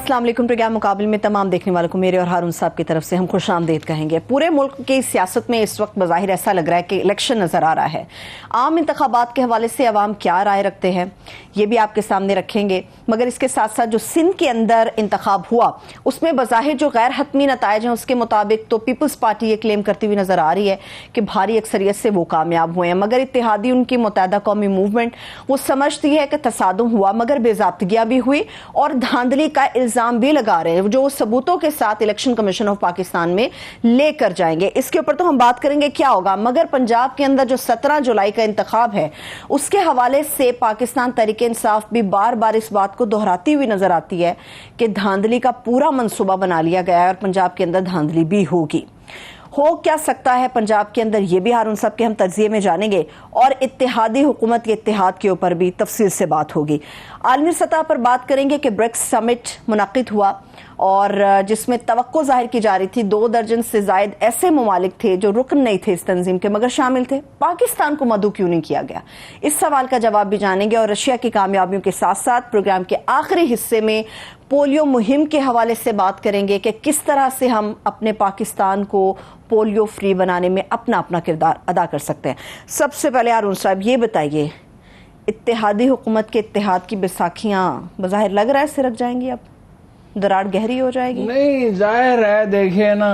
अस्सलाम वालेकुम। प्रोग्राम मुकाबले में तमाम देखने वालों को मेरे और हारून साहब की तरफ से हम खुशामदीद कहेंगे। पूरे मुल्क की सियासत में इस वक्त बज़ाहिर ऐसा लग रहा है कि इलेक्शन नजर आ रहा है। आम इंतखाबात के हवाले से अवाम क्या राय रखते हैं ये भी आपके सामने रखेंगे, मगर इसके साथ साथ जो सिंध के अंदर इंतखाब हुआ उसमें बज़ाहिर जो गैर हतमी नताइज हैं उसके मुताबिक तो पीपल्स पार्टी ये क्लेम करती हुई नजर आ रही है कि भारी अक्सरियत से वो कामयाब हुए हैं, मगर इत्तेहादी उनकी मुत्तहदा कौमी मूवमेंट वो समझती है कि तसादुम हुआ मगर बेज़ाब्तगियां भी हुई और धांधली का इल्जाम भी लगा रहे हैं, जो सबूतों के साथ इलेक्शन कमीशन ऑफ पाकिस्तान में लेकर जाएंगे। इसके ऊपर तो हम बात करेंगे क्या होगा, मगर पंजाब के अंदर जो 17 जुलाई का इंतखाब है उसके हवाले से पाकिस्तान तहरीक इंसाफ भी बार बार इस बात को दोहराती हुई नजर आती है कि धांधली का पूरा मंसूबा बना लिया गया है और पंजाब के अंदर धांधली भी होगी। हो क्या सकता है पंजाब के अंदर, ये भी हारून साहब के हम तज्जिए में जानेंगे और इत्तेहादी हुकूमत के इत्तेहाद के ऊपर भी तफसील से बात होगी। आलमी सतह पर बात करेंगे कि ब्रिक्स समिट मुनक्किद हुआ और जिसमें तवक्को जाहिर की जा रही थी 2 दर्जन से जायद ऐसे ममालिक थे जो रुकन नहीं थे इस तंजीम के मगर शामिल थे। पाकिस्तान को मदऊ क्यों नहीं किया गया, इस सवाल का जवाब भी जानेंगे और रशिया की कामयाबियों के साथ साथ प्रोग्राम के आखिरी हिस्से में पोलियो मुहिम के हवाले से बात करेंगे कि किस तरह से हम अपने पाकिस्तान को पोलियो फ्री बनाने में अपना अपना किरदार अदा कर सकते हैं। सबसे पहले हारून साहब ये बताइए, इत्तेहादी हुकूमत के इत्तेहाद की बैसाखियां बज़ाहिर लग रहा है सिरक जाएंगी, अब दरार गहरी हो जाएगी? नहीं, जाहिर है। देखिए ना,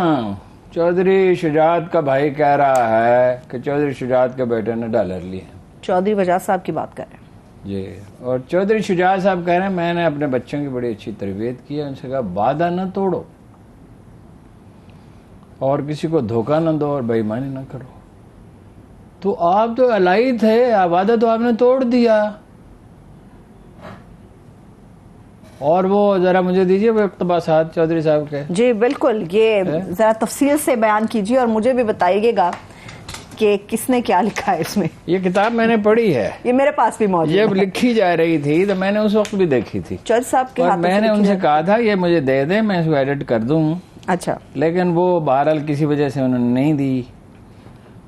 चौधरी शुजात का भाई कह रहा है कि चौधरी शुजात के बेटे ने डॉलर लिए। चौधरी वजात साहब की बात कर रहे हैं जी, और चौधरी शुजात साहब कह रहे हैं मैंने अपने बच्चों की बड़ी अच्छी तरबियत की है, उनसे कहा वादा न तोड़ो और किसी को धोखा न दो और बेईमानी न करो। तो आप तो अलाई थे, वादा तो आपने तोड़ दिया। और वो जरा मुझे दीजिए वो इक़्तिबासात चौधरी साहब के। जी बिल्कुल, ये जरा तफसील से बयान कीजिए और मुझे भी बताइएगा कि किसने क्या लिखा है इसमें। ये किताब मैंने पढ़ी है, ये मेरे पास भी मौजूद है। जब लिखी जा रही थी तो मैंने उस वक्त भी देखी थी चौधरी साहब के हाथ में। मैंने उनसे कहा था ये मुझे दे दे, मैं इसको एडिट कर दूं। अच्छा, लेकिन वो बहरहाल किसी वजह से उन्होंने नहीं दी।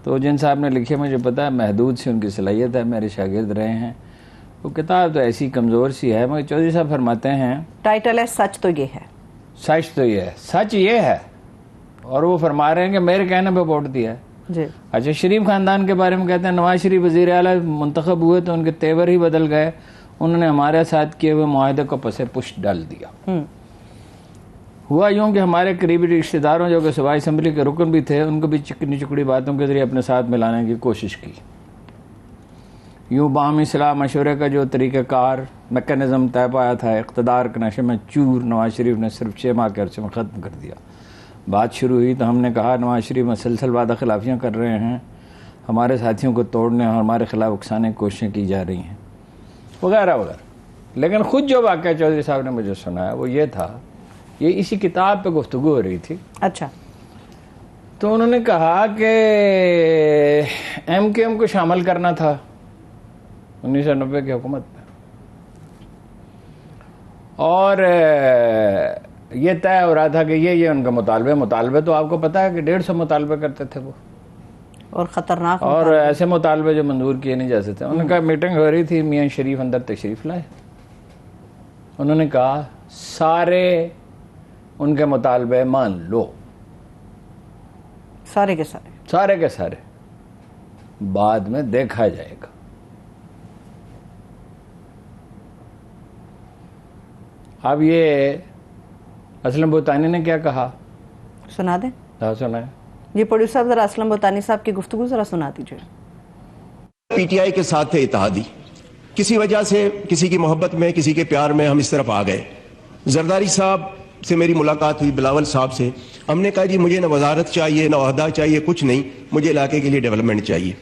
तो जिन साहब ने लिखे मुझे पता है महदूद सी उनकी सलाहियत है, मेरे शागिर्द रहे हैं। वो किताब तो ऐसी कमज़ोर सी है, मगर चौधरी साहब फरमाते हैं टाइटल है सच तो ये है, सच तो ये है, सच ये है। और वो फरमा रहे हैं कि मेरे कहने पे वोट दिया है जी। अच्छा, शरीफ खानदान के बारे में कहते हैं नवाज शरीफ वज़ीर आला मुंतखब हुए तो उनके तेवर ही बदल गए, उन्होंने हमारे साथ किए हुए मुआहदे को पसे पुष्ट डाल दिया। हुआ यूं कि हमारे करीबी रिश्तेदारों जो कि सूबाई असम्बली के रुकन भी थे उनको भी चिकनी चुकड़ी बातों के जरिए अपने साथ मिलाने की कोशिश की। यूं बाहमी सलाह मशवरे का जो तरीक़ाकार मैकेनिज़्म तय पाया था इक़्तिदार के नशे में चूर नवाज शरीफ ने सिर्फ 6 माह के अरसे में ख़त्म कर दिया। बात शुरू हुई तो हमने कहा नवाज शरीफ मुसलसल वादा खिलाफियाँ कर रहे हैं, हमारे साथियों को तोड़ने और हमारे खिलाफ उकसाने की कोशिशें की जा रही हैं वगैरह वगैरह। लेकिन ख़ुद जो वाक़या चौधरी साहब ने मुझे सुनाया वो ये था, ये इसी किताब पे गुफ्तगू हो रही थी। अच्छा, तो उन्होंने कहा कि MKM को शामिल करना था 1990 की हुकूमत में और ये तय हो रहा था कि ये उनका मुतालबे तो आपको पता है कि 150 मुतालबे करते थे वो, और ख़तरनाक और ऐसे मुतालबे जो मंजूर किए नहीं जा सकते। उन्होंने कहा मीटिंग हो रही थी, मियाँ शरीफ अंदर तशरीफ़ लाए, उन्होंने कहा सारे उनके मुतालबे मान लो, सारे के सारे बाद में देखा जाएगा। अब ये असलम भूतानी ने क्या कहा सुना दें? हाँ सुनाए। ये प्रोड्यूसर साहब जरा असलम भूतानी साहब की गुफ्तगू जरा सुना दीजिए। PTI के साथ थे इत्तेहादी, किसी वजह से किसी की मोहब्बत में किसी के प्यार में हम इस तरफ आ गए। जरदारी साहब से मेरी मुलाकात हुई, बिलावल साहब से, हमने कहा जी मुझे न वजारत चाहिए न ओहदा चाहिए, कुछ नहीं, मुझे इलाके के लिए डेवलपमेंट चाहिए।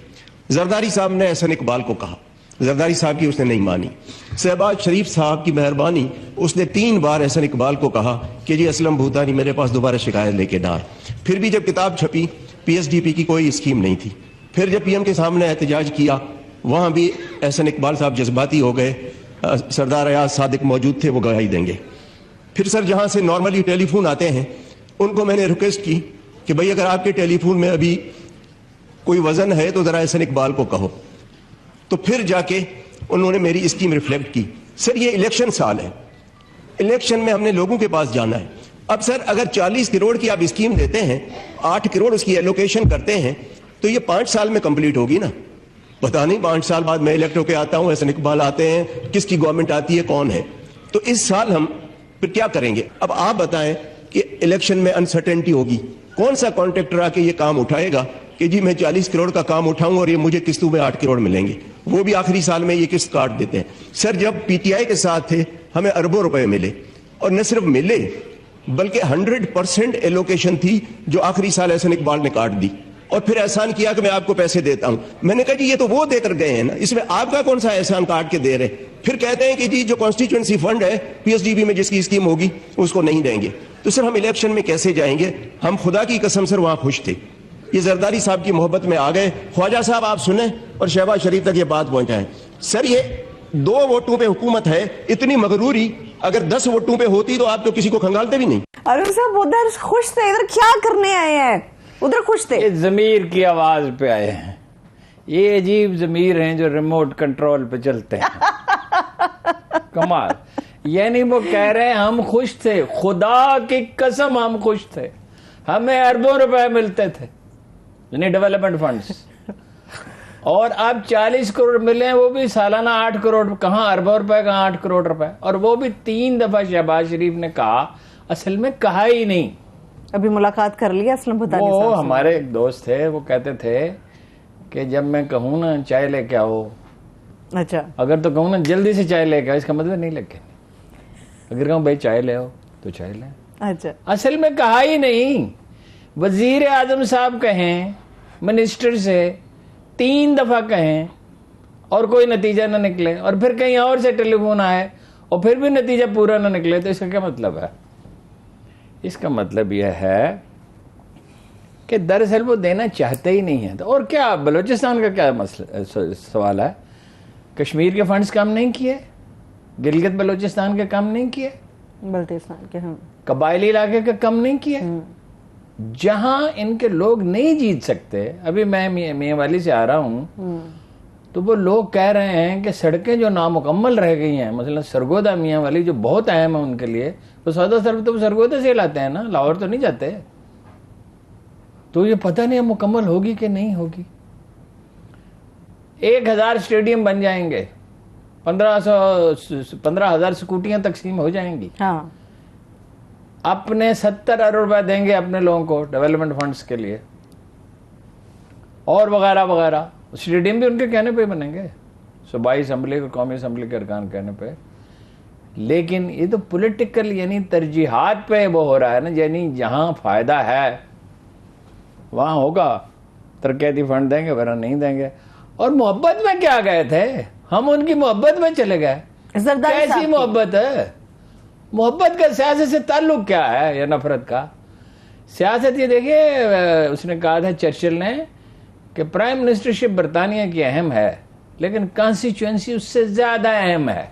जरदारी साहब ने एहसन इकबाल को कहा, जरदारी साहब की उसने नहीं मानी। शहबाज शरीफ साहब की मेहरबानी, उसने 3 बार एहसन इकबाल को कहा कि जी असलम भूतानी मेरे पास दोबारा शिकायत लेके ना। फिर भी जब किताब छपी PSDP की कोई स्कीम नहीं थी। फिर जब PM के सामने एहतजाज किया वहां भी एहसन इकबाल साहब जज्बाती हो गए, सरदार अयाज सादिक मौजूद थे, वो गवाही देंगे। फिर सर जहां से नॉर्मली टेलीफोन आते हैं उनको मैंने रिक्वेस्ट की कि भाई अगर आपके टेलीफोन में अभी कोई वजन है तो जरा एहसन इकबाल को कहो। तो फिर जाके उन्होंने मेरी स्कीम रिफ्लेक्ट की। सर ये इलेक्शन साल है, इलेक्शन में हमने लोगों के पास जाना है। अब सर अगर 40 करोड़ की आप स्कीम देते हैं, 8 करोड़ उसकी एलोकेशन करते हैं, तो ये 5 साल में कंप्लीट होगी ना। पता नहीं 5 साल बाद मैं इलेक्ट होकर आता हूं, एहसन इकबाल आते हैं, किसकी गवर्नमेंट आती है, कौन है। तो इस साल हम फिर क्या करेंगे। अब आप बताएं कि इलेक्शन में अनसर्टेनिटी होगी, कौन सा कॉन्ट्रैक्टर आके ये काम उठाएगा कि जी मैं 40 करोड़ का काम उठाऊं और ये मुझे किस्तों में 8 करोड़ मिलेंगे, वो भी आखिरी साल में ये किस्त काट देते हैं। सर जब पीटीआई के साथ थे हमें अरबों रुपए मिले, और न सिर्फ मिले बल्कि 100% एलोकेशन थी जो आखिरी साल एहसन इकबाल ने काट दी, और फिर एहसान किया कि मैं आपको पैसे देता हूं। मैंने कहा जी ये तो वो देकर गए हैं ना, इसमें आपका कौन सा एहसान काट के दे रहे। फिर कहते हैं कि जी जो कॉन्स्टिट्यूएंसी फंड है पीएसडीबी में जिसकी स्कीम होगी उसको नहीं देंगे। तो सर हम इलेक्शन में कैसे जाएंगे। हम खुदा की कसम सर वहां खुश थे, ये जरदारी साहब की मोहब्बत में आ गए। ख्वाजा साहब आप सुने और शहबाज शरीफ तक ये बात पहुंचाएं। सर ये 2 वोटों पे हुकूमत है, इतनी मगरूरी अगर 10 वोटों पे होती तो आप तो किसी को खंगालते भी नहीं। अरुण साहब उधर खुश थे, इधर क्या करने आए हैं। उधर खुश थे, ये जमीर की आवाज पे आए हैं। ये अजीब जमीर हैं जो रिमोट कंट्रोल पे चलते हैं। कमाल। यानी वो कह रहे हैं हम खुश थे, खुदा की कसम हम खुश थे, हमें अरबों रुपए मिलते थे यानी डेवलपमेंट फंड्स, और अब 40 करोड़ मिले हैं, वो भी सालाना 8 करोड़। कहां अरबों रुपए, कहां 8 करोड़ रुपए। और वो भी 3 दफा शहबाज शरीफ ने कहा, असल में कहा ही नहीं। अभी मुलाकात कर लिया असलम भुतानी साहब वो से? हमारे एक दोस्त थे, वो कहते थे कि जब मैं कहूँ ना चाय लेके आओ, अच्छा, अगर तो कहूँ ना जल्दी से चाय लेके आओ, इसका मतलब नहीं लेके, अगर कहूँ भाई चाय ले आओ तो चाय ले। अच्छा, असल में कहा ही नहीं। वजीर आजम साहब कहें, मिनिस्टर से 3 दफा कहें और कोई नतीजा ना निकले, और फिर कहीं और से टेलीफोन आए और फिर भी नतीजा पूरा ना निकले, तो इसका क्या मतलब है। इसका मतलब यह है कि दरअसल वो देना चाहते ही नहीं है। तो और क्या बलूचिस्तान का क्या मसला सवाल है। कश्मीर के फंड्स कम नहीं किए, गिलगित बलूचिस्तान के कम नहीं किए, बल्तिस्तान के कबायली इलाके के कम नहीं किए। जहां इनके लोग नहीं जीत सकते। अभी मैं मियांवाली से आ रहा हूं, तो वो लोग कह रहे हैं कि सड़कें जो नामुकम्मल रह गई हैं, मतलब सरगोदा मियांवाली जो बहुत अहम है उनके लिए, तो सौदा सर्व तो सरगोदा से लाते हैं ना, लाहौर तो नहीं जाते। तो ये पता नहीं मुकम्मल होगी कि नहीं होगी। 1000 स्टेडियम बन जाएंगे, 15,000 स्कूटियां तकसीम हो जाएंगी। हाँ, अपने 70 अरब रुपए देंगे अपने लोगों को डेवलपमेंट फंड्स के लिए, और वगैरह वगैरह। स्टेडियम भी उनके कहने पे बनेंगे, सूबाई असम्बली और कौमी असम्बली के अरकान कहने पे। लेकिन ये तो पॉलिटिकल यानी तरजीहात पे वो हो रहा है ना, यानी जहां फायदा है वहां होगा, तरक्याती फंड देंगे वरना नहीं देंगे। और मोहब्बत में क्या गए थे हम, उनकी मोहब्बत में चले गए। कैसी मोहब्बत है। मोहब्बत का सियासत से ताल्लुक क्या है या नफरत का। सियासत ये देखिए, उसने कहा था चर्चिल ने कि प्राइम मिनिस्टरशिप बरतानिया की अहम है, लेकिन कॉन्स्टिट्यूएंसी उससे ज्यादा अहम है।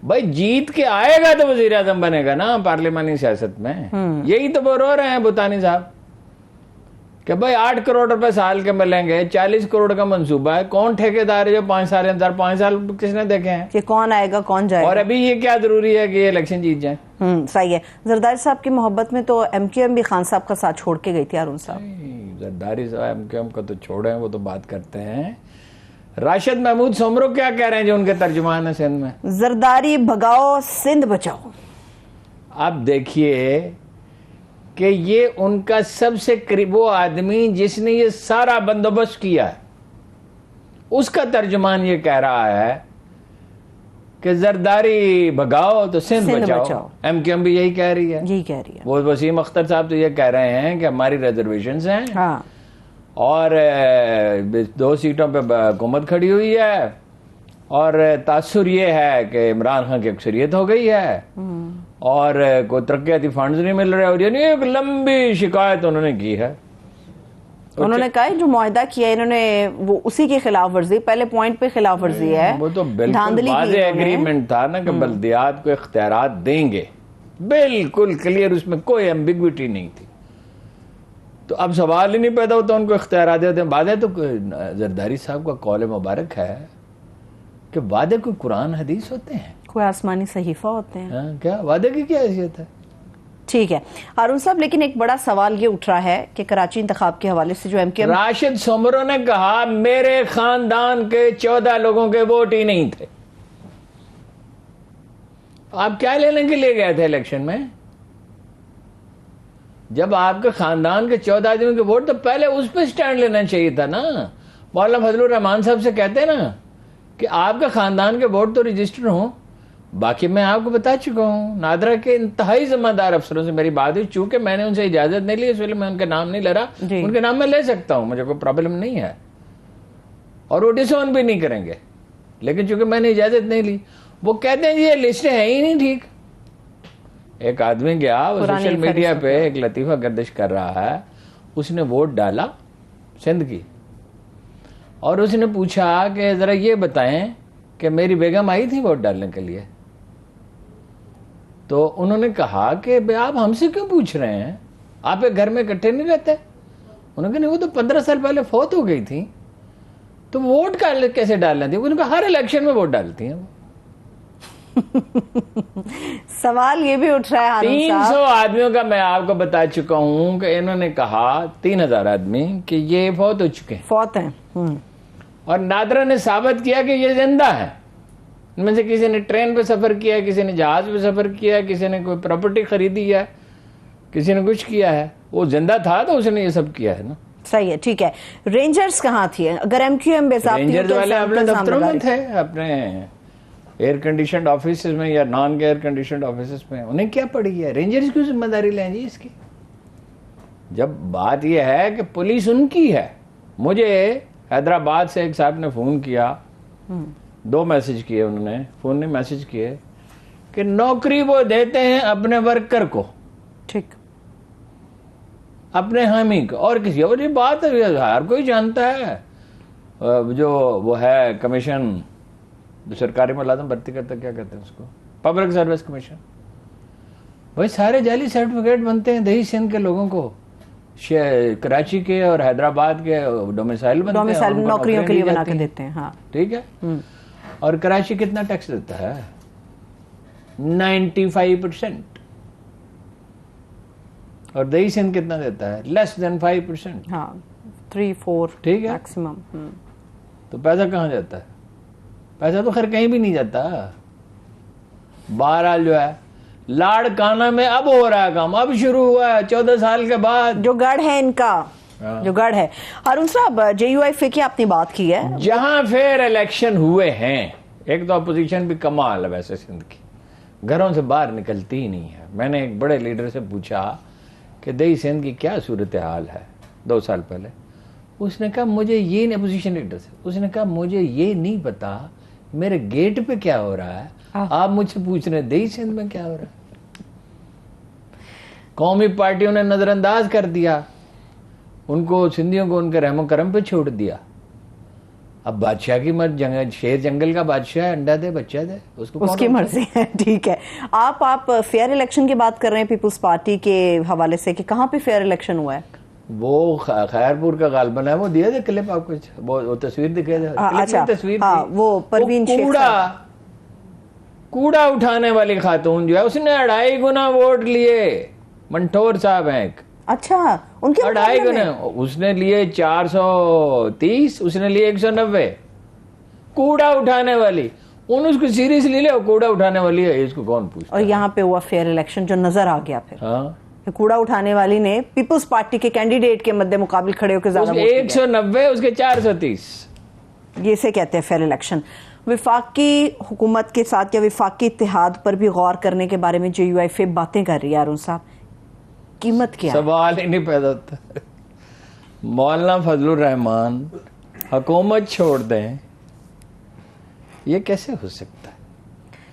भाई जीत के आएगा तो वजीर आजम बनेगा ना पार्लिमानी सियासत में। यही तो वो रो रहे हैं भुतानी साहब कि भाई 8 करोड़ रुपए साल के मिलेंगे, 40 करोड़ का मंसूबा है। कौन ठेकेदार है जो 5 साल अंदर, 5 साल किसने देखे हैं कि कौन आएगा कौन जाएगा। और अभी ये क्या जरूरी है कि ये इलेक्शन जीत जाए। सही है। जरदारी साहब की मोहब्बत में तो एमक्यूएम भी खान साहब का साथ छोड़ के गई थी अरुण साहब। जरदारी साहब एमक्यूएम का तो छोड़े, वो तो बात करते हैं। राशिद महमूद सोमरो क्या कह रहे हैं जो उनके तर्जुमान है सिंध में, जरदारी भगाओ सिंध बचाओ। अब देखिए कि ये उनका सबसे करीब वो आदमी जिसने ये सारा बंदोबस्त किया है, उसका तर्जुमान ये कह रहा है कि जरदारी भगाओ तो सिंध बचाओ। एमक्यूएम भी यही कह रही है, यही कह रही है। वो वसीम अख्तर साहब तो ये कह रहे हैं कि हमारी रिजर्वेशंस हैं। हाँ। और 2 सीटों पे हुकूमत खड़ी हुई है, और तासुर ये है कि इमरान खान की अक्सरियत हो गई है, और कोई तरक्याती फंड्स नहीं मिल रहे। और यानी एक लंबी शिकायत उन्होंने की है। उन्होंने कहा जो मुआहदा किया इन्होंने वो उसी की खिलाफ वर्जी, पहले पॉइंट पे खिलाफ वर्जी है। वो तो बिल्कुल वाज़ेह एग्रीमेंट था ना कि बल्दियात को इख्तियारात देंगे, बिल्कुल क्लियर, उसमें कोई एम्बिग्विटी नहीं थी। तो अब सवाल ही नहीं पैदा होता उनको इख्तियारात देते हैं। वादे तो जरदारी साहब का कौल मुबारक है कि वादे कोई कुरान हदीस होते हैं। कोई आसमानी सहीफा होते हैं। हाँ, क्या वादे की क्या हैसियत है? ठीक है हारून साहब, लेकिन एक बड़ा सवाल ये उठ रहा है कि कराची इंतखाब के हवाले से जो एमकेएम राशिद सोमरो ने कहा मेरे खानदान के 14 लोगों के वोट ही नहीं थे। आप क्या लेने के लिए गए थे इलेक्शन में? जब आपके खानदान के 14 आदमियों के वोट, तो पहले उस पर स्टैंड लेना चाहिए था ना। मौलाना फजलुर रहमान साहब से कहते हैं ना कि आपके खानदान के वोट तो रजिस्टर हों। बाकी मैं आपको बता चुका हूं, नादरा के इंतहाई जिम्मेदार अफसरों से मेरी बात हुई, चूंकि मैंने उनसे इजाजत नहीं ली इसलिए मैं उनके नाम नहीं ले रहा। उनके नाम मैं ले सकता हूं, मुझे कोई प्रॉब्लम नहीं है, और वो डिसोन भी नहीं करेंगे, लेकिन चूंकि मैंने इजाजत नहीं ली, वो कहते हैं ये लिस्ट है ही नहीं ठीक। एक आदमी गया, वो सोशल मीडिया पे एक लतीफा गर्दिश कर रहा है, उसने वोट डाला सिंध की, और उसने पूछा कि जरा ये बताएं कि मेरी बेगम आई थी वोट डालने के लिए। तो उन्होंने कहा कि आप हमसे क्यों पूछ रहे हैं, आप एक घर में इकट्ठे नहीं रहते? उन्होंने कहा नहीं, वो तो 15 साल पहले फौत हो गई थी, तो वोट कैसे डालना थी? उन्होंने कहा हर इलेक्शन में वोट डालती हैं वो। सवाल ये भी उठ रहा है 300 आदमियों का मैं आपको बता चुका हूं कि इन्होंने कहा 3000 आदमी कि ये फौत हो चुके हैं, फौत हैं। और नादरा ने साबित किया कि ये जिंदा है। इनमें से किसी ने ट्रेन पे सफर किया है, किसी ने जहाज पे सफर किया है, किसी ने कोई प्रॉपर्टी खरीदी है, किसी ने कुछ किया है। वो जिंदा था तो उसने ये सब किया है ना। सही है, ठीक है। रेंजर्स कहाँ थी? अगर एमक्यूएम रेंजर्स वाले अपने दफ्तरों में थे, अपने एयर कंडीशन ऑफिस में या नॉन एयर कंडीशन ऑफिस में। उन्हें क्या पड़ी है? रेंजर्स क्यों जिम्मेदारी लें जी इसकी? जब बात यह है कि पुलिस उनकी है। मुझे हैदराबाद से एक साहब ने फोन किया, 2 मैसेज किए उन्होंने, फोन ने मैसेज किए कि नौकरी वो देते हैं अपने वर्कर को, ठीक, अपने हामी को, और किसी और। ये बात है, हर कोई जानता है। जो वो है कमीशन, जो सरकारी मुलाजिम भर्ती करता, क्या कहते हैं उसको, पब्लिक सर्विस कमीशन। भाई सारे जाली सर्टिफिकेट बनते हैं दही सिंध के लोगों को, कराची के और हैदराबाद के डोमिसाइल बनते हैं, डोमिसाइल नौकरियों के लिए बना के देते हैं। हाँ, ठीक है। और कराची कितना टैक्स देता है? 95%। और दही सिंध कितना देता है? Less than 5%। हाँ, 3-4 ठीक है मैक्सिमम। तो पैसा कहाँ जाता है? पैसा तो खैर कहीं भी नहीं जाता। बहरहाल जो है लाड़काना में अब हो रहा है काम, अब शुरू हुआ है 14 साल के बाद। जो गढ़ है इनका, जो गढ़ है। हारून साहब, JUIF की आपने बात की है, जहां फेयर इलेक्शन हुए हैं, एक तो अपोजिशन भी कमाल है वैसे सिंध की, घरों से बाहर निकलती ही नहीं है। मैंने एक बड़े लीडर से पूछा कि दही सिंध की क्या सूरत हाल है 2 साल पहले। उसने कहा मुझे ये नहीं, अपोजिशन लीडर से, उसने कहा मुझे ये नहीं पता मेरे गेट पे क्या हो रहा है, आप मुझसे पूछ रहे हैं दही सिंध में क्या हो रहा है। कौमी पार्टियों ने नजरअंदाज कर दिया उनको, सिंधियों को उनके रहमो करम पे छोड़ दिया। अब बादशाह की मर्जी, शेर जंगल का बादशाह है, अंडा दे बच्चा दे, उसकी मर्जी है। ठीक है, आप फेयर इलेक्शन की बात कर रहे हैं पीपुल्स पार्टी के हवाले से कि कहाँ पे फेयर इलेक्शन हुआ है? वो खैरपुर का गालबन है, वो दिया दे क्लिप आपको, वो तस्वीर दिखाई दे। अच्छा, तस्वीर वो परवीन शेख कूड़ा उठाने वाली खातून जो है, उसने 2.5 गुना वोट लिए। मंठोर साहब हैं एक, अच्छा, उनके 2.5 गुना। उसने लिए 430, उसने लिए 190। कूड़ा उठाने वाली, उसको सीरियसली ले, कूड़ा उठाने वाली है, इसको कौन पूछता? और यहाँ पे हुआ फेयर इलेक्शन जो नजर आ गया फिर। हाँ, कूड़ा उठाने वाली ने पीपुल्स पार्टी के कैंडिडेट के मध्य मुकाबले खड़े होकर ज्यादा 190, उसके 430। ये से कहते हैं फेयर इलेक्शन। विफाकी हुकूमत के साथ या विफाकी इत्तेहाद पर भी गौर करने के बारे में JUIF बातें कर रही है। अरुण साहब, कीमत क्या? सवाल ही नहीं पैदा होता। मौलाना फजलुर रहमान हुकूमत छोड़ दें, ये कैसे हो सकता है?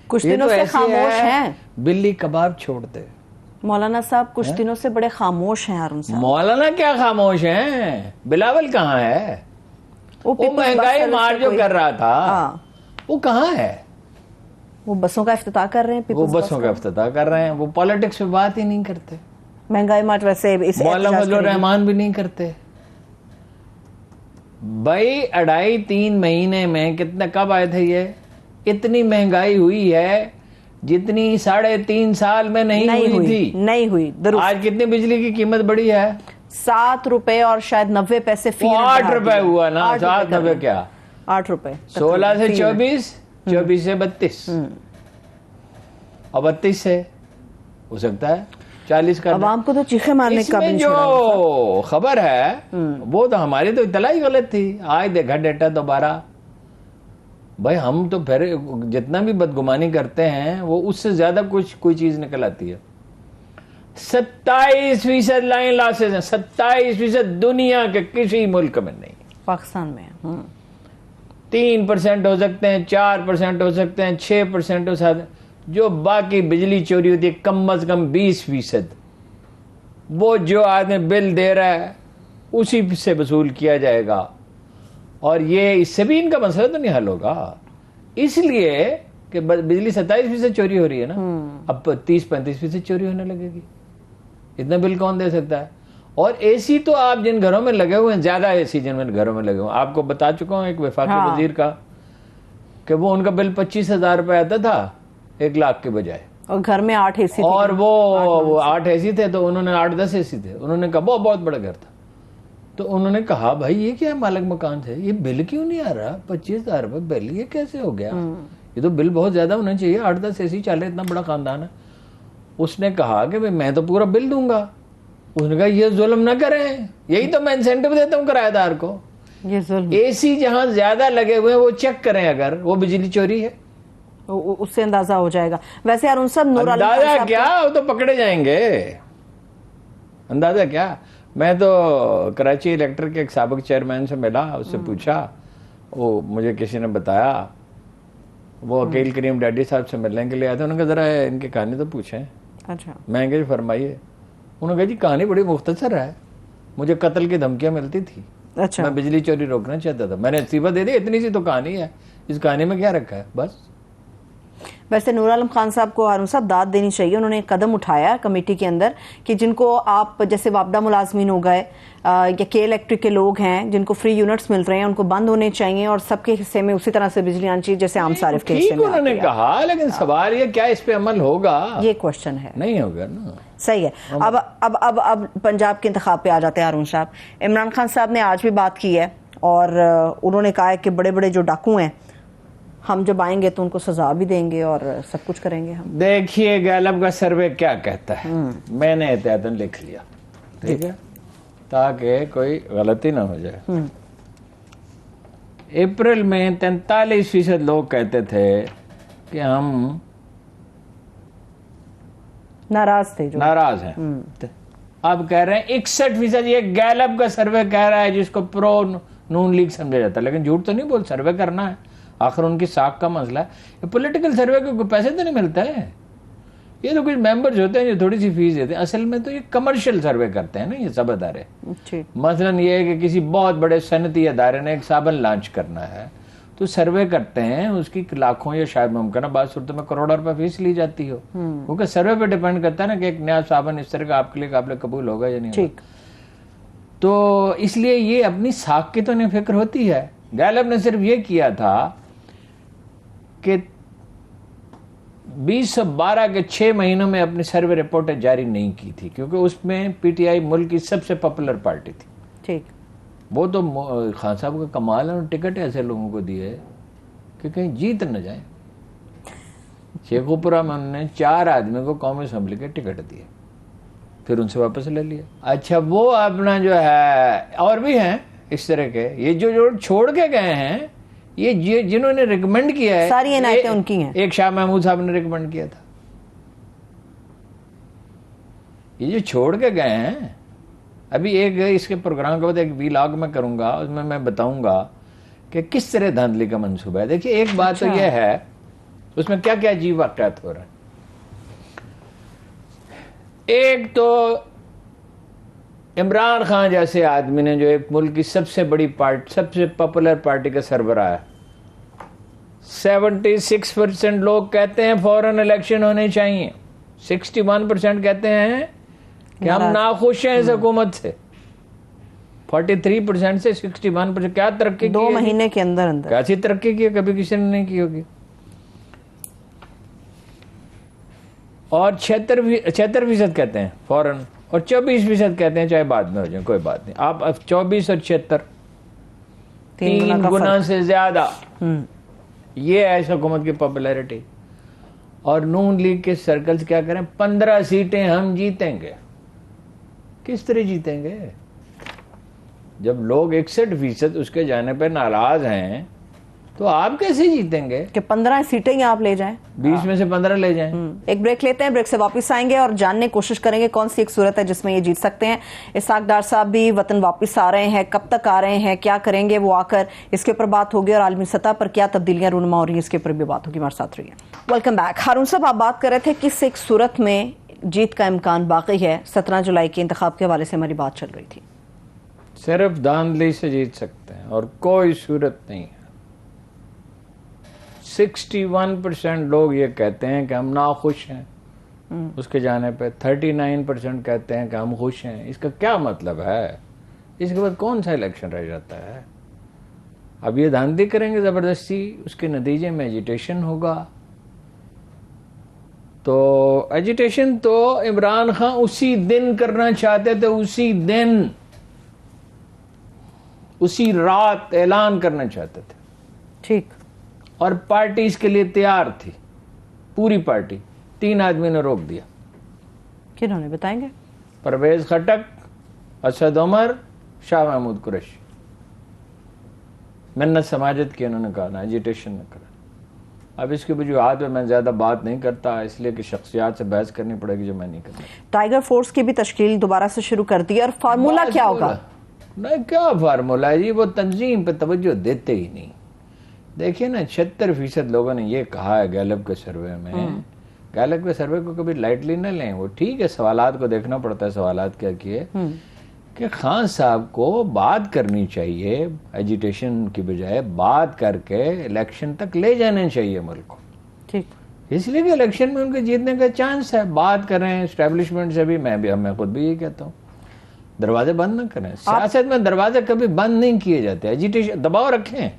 कुछ दिनों से खामोश हैं। बिल्ली कबाब छोड़ दे। मौलाना साहब कुछ दिनों से बड़े खामोश हैं। अरुण साहब, मौलाना क्या खामोश हैं? बिलावल कहाँ है? वो महंगाई मार जो कर रहा था, वो कहाँ है? वो बसों का इफ्तिताह कर रहे हैं। वो बसों का इफ्तिताह कर रहे हैं, वो पॉलिटिक्स में बात ही नहीं करते। महंगाई मार्च वैसे मौलाना फजलुर रहमान भी नहीं करते। भाई 2.5-3 महीने में कितने, कब आए थे ये? इतनी महंगाई हुई है जितनी 3.5 साल में नहीं हुई थी। नहीं हुई दुरुस्त। आज कितनी बिजली की कीमत बढ़ी है? 7 रुपए और शायद 90 पैसे फी। 8 रुपए हुआ ना, 7-90 क्या 8 रुपए। 16 से 24, 24 से 32 और 32 से हो सकता है 40 का। आवाम को तो चीखे मारने का भी इसमें जो खबर है वो तो हमारी तो इतला ही गलत थी। आज देखा डेटा दोबारा, भाई हम तो फिर जितना भी बदगुमानी करते हैं वो उससे ज्यादा कोई चीज निकल आती है। 27% लाइन लॉसेज हैं, 27% दुनिया के किसी मुल्क में नहीं। पाकिस्तान में 3% हो सकते हैं, 4% हो सकते हैं, 6% हो सकते हैं। जो बाकी बिजली चोरी होती है कम से कम 20%, वो जो आदमी बिल दे रहा है उसी से वसूल किया जाएगा। और ये इससे भी इनका मसला तो नहीं हल होगा, इसलिए कि बिजली 27% चोरी हो रही है ना, अब 30-35% चोरी होने लगेगी। इतना बिल कौन दे सकता है? और एसी तो आप जिन घरों में लगे हुए हैं, ज्यादा एसी जिन घरों में लगे हुए हैं, आपको बता चुका हूं एक वफाकी वजीर का कि वो उनका बिल 25,000 रुपए आता था 1 लाख के बजाय, और घर में 8 एसी और वो 8 एसी थे तो उन्होंने 8-10 एसी थे। उन्होंने कहा वो बहुत बड़ा घर था, तो उन्होंने कहा भाई ये क्या है, मालिक मकान थे, ये बिल क्यों नहीं आ रहा 25,000 रुपए बिल, ये कैसे हो गया? ये तो बिल बहुत ज्यादा होना चाहिए, 8-10 एसी चल रहे, इतना बड़ा खानदान है। उसने कहा कि भाई मैं तो पूरा बिल दूंगा। उसने कहा ये जुल्म ना करें, यही तो मैं इंसेंटिव देता हूँ किराएदार को। ये जुल्म। एसी जहां ज्यादा लगे हुए हैं वो चेक करें, अगर वो बिजली चोरी है उससे अंदाजा हो जाएगा। वैसे अरुण साहब, नूर आलम खान अंदाजा साहब क्या, वो तो पकड़े जाएंगे। अंदाजा क्या, मैं तो कराची इलेक्ट्र के एक साबिक चेयरमैन से मिला, उससे पूछा, वो मुझे किसी ने बताया, वो अकील करीम डैडी साहब से मिलने के लिए आए थे। उन्होंने कहा जरा इनकी कहानी तो पूछें। अच्छा। महंगे जी फरमाइए। उन्होंने कहा जी कहानी बड़ी मुख्तसर है, मुझे कत्ल की धमकियां मिलती थी, अच्छा। मैं बिजली चोरी रोकना चाहता था, मैंने इस्तीफा दे दिया, इतनी सी तो कहानी है, इस कहानी में क्या रखा है बस। वैसे नूर आलम खान साहब को हारून साहब दाद देनी चाहिए, उन्होंने एक कदम उठाया कमेटी के अंदर कि जिनको आप जैसे वापदा मुलाजमीन हो गए या के इलेक्ट्रिक के लोग हैं जिनको फ्री यूनिट्स मिल रहे हैं उनको बंद होने चाहिए और सबके हिस्से में उसी तरह से बिजली आनी चाहिए जैसे आम सारिफ के हिस्से में। उन्होंने कहा, लेकिन सवाल ये क्या इस पे अमल होगा, ये क्वेश्चन है। नहीं होगा ना। सही है। अब पंजाब के इंतखाब पे आ जाते हैं हारून साहब। इमरान खान साहब ने आज भी बात की है और उन्होंने कहा है कि बड़े बड़े जो डाकू हैं हम जब आएंगे तो उनको सजा भी देंगे और सब कुछ करेंगे हम। देखिए गैलब का सर्वे क्या कहता है, मैंने एहतियातन लिख लिया, ठीक है, ताकि कोई गलती ना हो जाए। अप्रैल में 43% लोग कहते थे कि हम नाराज थे, जो नाराज हैं। अब कह रहे हैं 61%। ये गैलब का सर्वे कह रहा है जिसको प्रो नून लीग समझा जाता है, लेकिन झूठ तो नहीं बोल, सर्वे करना है, आखिर उनकी साख का मसला है। ये पॉलिटिकल सर्वे को पैसे तो नहीं मिलता है, ये तो कुछ मेंबर्स होते हैं जो थोड़ी सी फीस देते हैं। असल में तो ये कमर्शियल सर्वे करते हैं ना ये सब अदारे। मसलन ये है कि किसी बहुत बड़े सनती अदारे ने एक साबन लॉन्च करना है तो सर्वे करते हैं, उसकी लाखों या शायद मुमकिन बात सूरत में करोड़ों रुपए फीस ली जाती हो, क्योंकि सर्वे पे डिपेंड करता है ना कि एक नया साबन इस तरह का आपके लिए काबिल कबूल होगा या नहीं होगा। तो इसलिए ये अपनी साख की तो नहीं फिक्र होती है। गैलब ने सिर्फ ये किया था कि 2012 के 6 महीनों में अपनी सर्वे रिपोर्टें जारी नहीं की थी, क्योंकि उसमें पीटीआई मुल्क की सबसे पॉपुलर पार्टी थी। ठीक, वो तो खान साहब का कमाल है, टिकट ऐसे लोगों को दिए कि कहीं जीत न जाए। शेखुपुरा में उन्होंने 4 आदमी को कौमी असेंबली के टिकट दिए, फिर उनसे वापस ले लिया। अच्छा, वो अपना जो है और भी हैं इस तरह के, ये जो छोड़ के गए हैं, ये जिन्होंने रिकमेंड किया है, सारी इनायतें उनकी हैं। एक शाह महमूद साहब ने रिकमेंड किया था। ये जो छोड़ के गए हैं, अभी एक इसके प्रोग्राम के बाद एक व्लॉग में करूंगा, उसमें मैं बताऊंगा कि किस तरह धांधली का मंसूबा है। देखिए एक बात तो यह है, उसमें क्या क्या अजीब वाकयात हो रहे हैं। एक तो इमरान खान जैसे आदमी ने, जो एक मुल्क की सबसे बड़ी पार्टी, सबसे पॉपुलर पार्टी का सरबराह है, 76% लोग कहते हैं फौरन इलेक्शन होने चाहिए, 61% कहते हैं कि हम नाखुश हैं इस हुकूमत से, 43% से 61%। क्या तरक्की 2 महीने के अंदर अंदर, कैसी तरक्की की कभी किसी ने नहीं की होगी। और 76% कहते हैं फौरन, और 24% कहते हैं चाहे बाद में हो जाए कोई बात नहीं। आप 24 और 76 3 गुना से ज्यादा, ये है इस हुकूमत की पॉपुलैरिटी। और नून लीग के सर्कल्स क्या करें, 15 सीटें हम जीतेंगे। किस तरह जीतेंगे जब लोग 61% उसके जाने पर नाराज हैं, तो आप कैसे जीतेंगे कि 15 सीटें ही आप ले जाएं, 20 में से 15 ले जाएं। एक ब्रेक लेते हैं, ब्रेक से वापस आएंगे और जानने की कोशिश करेंगे कौन सी एक सूरत है जिसमें ये जीत सकते हैं। इसहाक डार साहब भी वतन वापस आ रहे हैं, कब तक आ रहे हैं, क्या करेंगे वो आकर, इसके ऊपर बात होगी। और आलमी सतह पर क्या तब्दीलियां रूनुमा हो रही है, इसके ऊपर भी बात होगी। हमारे साथ रहिए। Welcome back. हारून साहब, आप बात कर रहे थे किस एक सूरत में जीत का इम्कान बाकी है। 17 जुलाई के इंतखाब के हवाले से हमारी बात चल रही थी। सिर्फ धांधली से जीत सकते हैं और कोई सूरत नहीं है। 61% लोग ये कहते हैं कि हम नाखुश हैं उसके जाने पे, 39% कहते हैं कि हम खुश हैं। इसका क्या मतलब है? इसके बाद कौन सा इलेक्शन रह जाता है? अब ये धांधली करेंगे जबरदस्ती, उसके नतीजे में एजिटेशन होगा। तो एजिटेशन तो इमरान खान उसी दिन करना चाहते थे, उसी दिन, उसी रात ऐलान करना चाहते थे। ठीक। और पार्टी इसके लिए तैयार थी, पूरी पार्टी। 3 आदमी ने रोक दिया। किन्होंने, बताएंगे? परवेज खटक, असद उमर, शाह महमूद कुरैशी। मिन्नत समाजत की उन्होंने कहा ना, एजिटेशन न करा। अब इसके वजूहात पे मैं ज्यादा बात नहीं करता, इसलिए कि शख्सियात से बहस करनी पड़ेगी जो मैं नहीं करता। टाइगर फोर्स की भी तशकील दोबारा से शुरू कर दी, और फार्मूला क्या होगा? नहीं, क्या फार्मूला है जी, वो तंजीम पे तवज्जो देते ही नहीं। देखिए ना, 76% लोगों ने ये कहा है गैलप के सर्वे में। गैलप के सर्वे को कभी लाइटली न लें, वो ठीक है, सवालात को देखना पड़ता है, सवालात क्या किए कि खान साहब को बात करनी चाहिए, एजिटेशन की बजाय बात करके इलेक्शन तक ले जाने चाहिए मुल्क को। ठीक। इसलिए कि इलेक्शन में उनके जीतने का चांस है। बात करें एस्टेब्लिशमेंट से भी, मैं खुद भी ये कहता हूँ, दरवाजे बंद न करें। सियासत में दरवाजे कभी बंद नहीं किए जाते। एजिटेशन, दबाव रखें,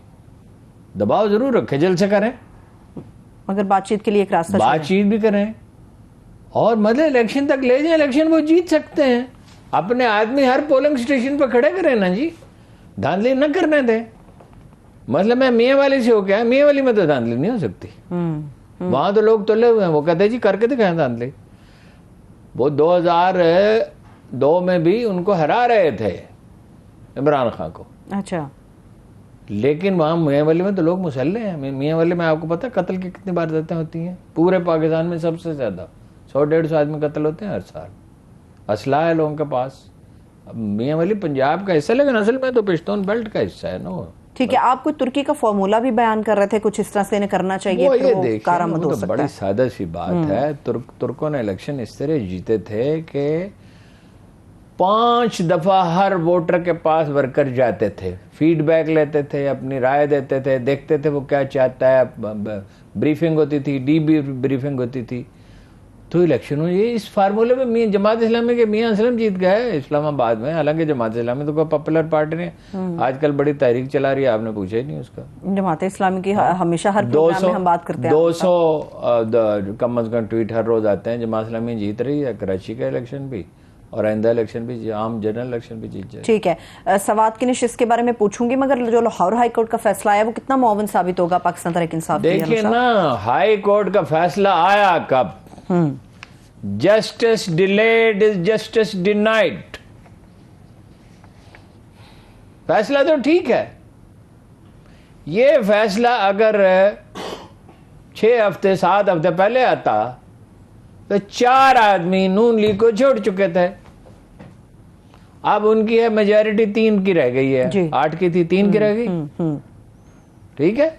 दबाव जरूर रखें, जलसे करें, मगर बातचीत के लिए एक रास्ता, बातचीत भी करें और मतलब इलेक्शन तक ले जाए। इलेक्शन वो जीत सकते हैं। अपने आदमी हर पोलिंग स्टेशन पर खड़े करें ना जी, धांधली न करने दें। मतलब मैं मियाँ वाली से हो गया, मियाँ वाली में तो धांधली नहीं हो सकती। वहां तो लोग तुले हुए हैं, वो कहते जी करके दिखाएं धांधली। वो 2002 में भी उनको हरा रहे थे, इमरान खान को। अच्छा। लेकिन वहां मियाँ वाली में तो लोग मुसल्ले हैं। मियाँ वाली में आपको पता है कत्ल की कितनी वारदातें होती हैं? पूरे पाकिस्तान में सबसे ज्यादा 100-150 आदमी कत्ल होते हैं हर साल। असला है लोगों के पास। अब मियाँ वाली पंजाब का हिस्सा, लेकिन असल में तो पश्तून बेल्ट का हिस्सा है ना। ठीक है। आप कोई तुर्की का फॉर्मूला भी बयान कर रहे थे, कुछ इस तरह से इन्हें करना चाहिए, वो ये कारामद हो तो सकता बड़ी है। सादा सी बात है। तुर्कों ने इलेक्शन इस तरह जीते थे कि 5 दफा हर वोटर के पास वर्कर जाते थे, फीडबैक लेते थे, अपनी राय देते थे, देखते थे वो क्या चाहता है, ब्रीफिंग होती थी, ब्रीफिंग होती थी। तो इलेक्शन हुई। इस फार्मूले में जमात इस्लामी के मियां असलम जीत गए इस्लामाबाद में। हालांकि जमात इस्लामी तो कोई पॉपुलर पार्टी नहीं, आजकल बड़ी तहरीक चला रही है, आपने पूछा ही नहीं उसका। जमात इस्लामी की हमेशा हर प्रोग्राम में हम बात करते हैं। 200 कम अज कम ट्वीट हर रोज आते हैं। जमात इस्लामी जीत रही है कराची का इलेक्शन भी, और आइंदा इलेक्शन भी, आम जनरल इलेक्शन भी जीत जाए। ठीक है। सवात की निशिस्त के बारे में पूछूंगी, मगर जो लाहौर हाई कोर्ट का फैसला आया वो कितना मुआवन साबित होगा पाकिस्तान तहरीक इंसाफ? देखिए ना, हाई कोर्ट का फैसला आया कब? Justice delayed is justice denied. फैसला तो ठीक है। ये फैसला अगर 6 हफ्ते 7 हफ्ते पहले आता तो 4 आदमी नून लीग को छोड़ चुके थे। अब उनकी है मेजॉरिटी, 3 की रह गई है। 8 की थी, 3 की रह गई। ठीक है,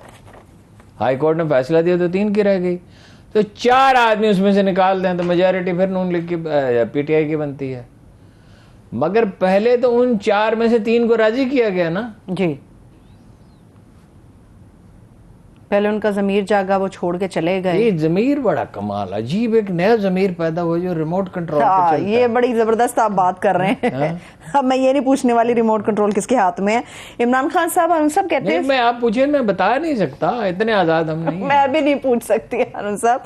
हाई कोर्ट ने फैसला दिया तो 3 की रह गई। तो 4 आदमी उसमें से निकाल दें तो मेजॉरिटी फिर नून लीग की, पीटीआई की बनती है। मगर पहले तो उन 4 में से 3 को राजी किया गया ना जी। पहले उनका जमीर जागा, वो छोड़ के चले गए। ये जमीर बड़ा कमाल, अजीब एक नया जमीर पैदा हुआ जो रिमोट कंट्रोल पे चलता ये बड़ी जबरदस्त आप बात कर रहे हैं। अब मैं ये नहीं पूछने वाली रिमोट कंट्रोल किसके हाथ में है। इमरान खान साहब, हारून साहब कहते हैं, मैं आप पूछे, मैं बता नहीं सकता, इतने आजाद हम नहीं। मैं भी नहीं पूछ सकती हारून साहब।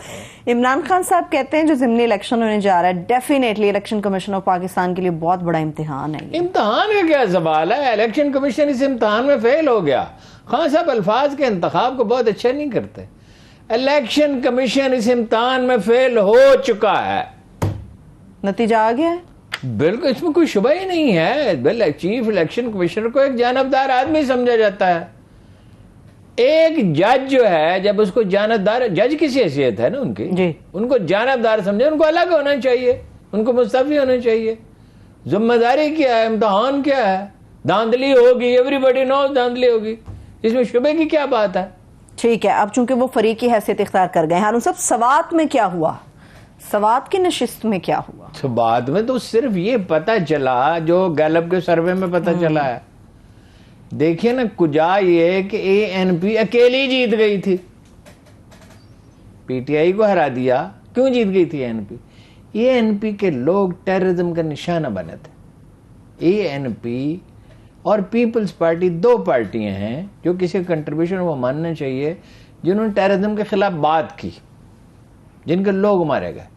इमरान खान साहब कहते हैं जो ज़िमनी इलेक्शन होने जा रहा है, definitely election commission of Pakistan के लिए बहुत बड़ा इम्तिहान है। इम्तिहान का क्या सवाल है, इलेक्शन कमीशन इस इम्तिहान में फेल हो गया। खान साहब अल्फाज के इंतखाब को बहुत अच्छा नहीं करते। इलेक्शन कमीशन इस इम्तिहान में फेल हो चुका है, नतीजा आ गया है, बिल्कुल, इसमें कोई शुबह ही नहीं है। चीफ इलेक्शन कमिश्नर को एक जानबदार आदमी समझा जाता है। एक जज जो है, जब उसको जानबदार, जज किसी हैसियत है ना उनकी जी, उनको जानबदार समझे, उनको अलग होना चाहिए, उनको मुस्तफी होना चाहिए। जिम्मेदारी क्या है, इम्तिहान क्या है, धांधली होगी, एवरीबॉडी नोज धांधली होगी, इसमें शुबे की क्या बात है। ठीक है, अब चूंकि वो फरीक की हैसियत इख्तियार कर गए। हारून साहब, सवात में क्या हुआ, सवात की नशिस्त में क्या हुआ? सवात में तो सिर्फ ये पता चला जो गैलप के सर्वे में पता चला है। देखिए ना, कुजा ये कि एएनपी अकेली जीत गई थी, पीटीआई को हरा दिया। क्यों जीत गई थी एएनपी? एएनपी के लोग टेररिज्म का निशाना बने थे। एएनपी और पीपल्स पार्टी दो पार्टियां हैं जो किसी कंट्रीब्यूशन वो मानना चाहिए, जिन्होंने टेररिज्म के खिलाफ बात की, जिनके लोग मारे गए।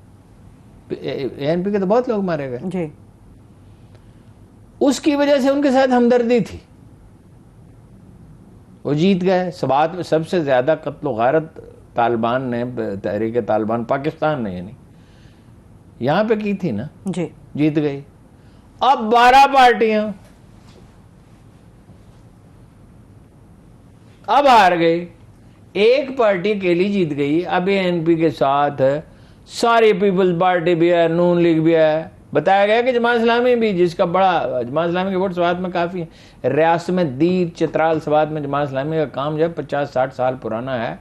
एएनपी के तो बहुत लोग मारे गए जी, उसकी वजह से उनके साथ हमदर्दी थी, वो जीत गए। सवात में सबसे ज्यादा कत्ल गारत तालिबान ने, तहरीक तालिबान पाकिस्तान ने यानी यहां पे की थी ना जी, जीत गई। अब 12 पार्टियां अब हार गई, एक पार्टी अकेली जीत गई। अब एएनपी के साथ सारी पीपल्स पार्टी भी है, नून लीग भी है। बताया गया कि जमात इस्लामी भी, जिसका बड़ा जमात इस्लामी के वोट सवात में काफी है। रियासत में दीर चित्राल सवात में जमात इस्लामी का काम जो है 50-60 साल पुराना है,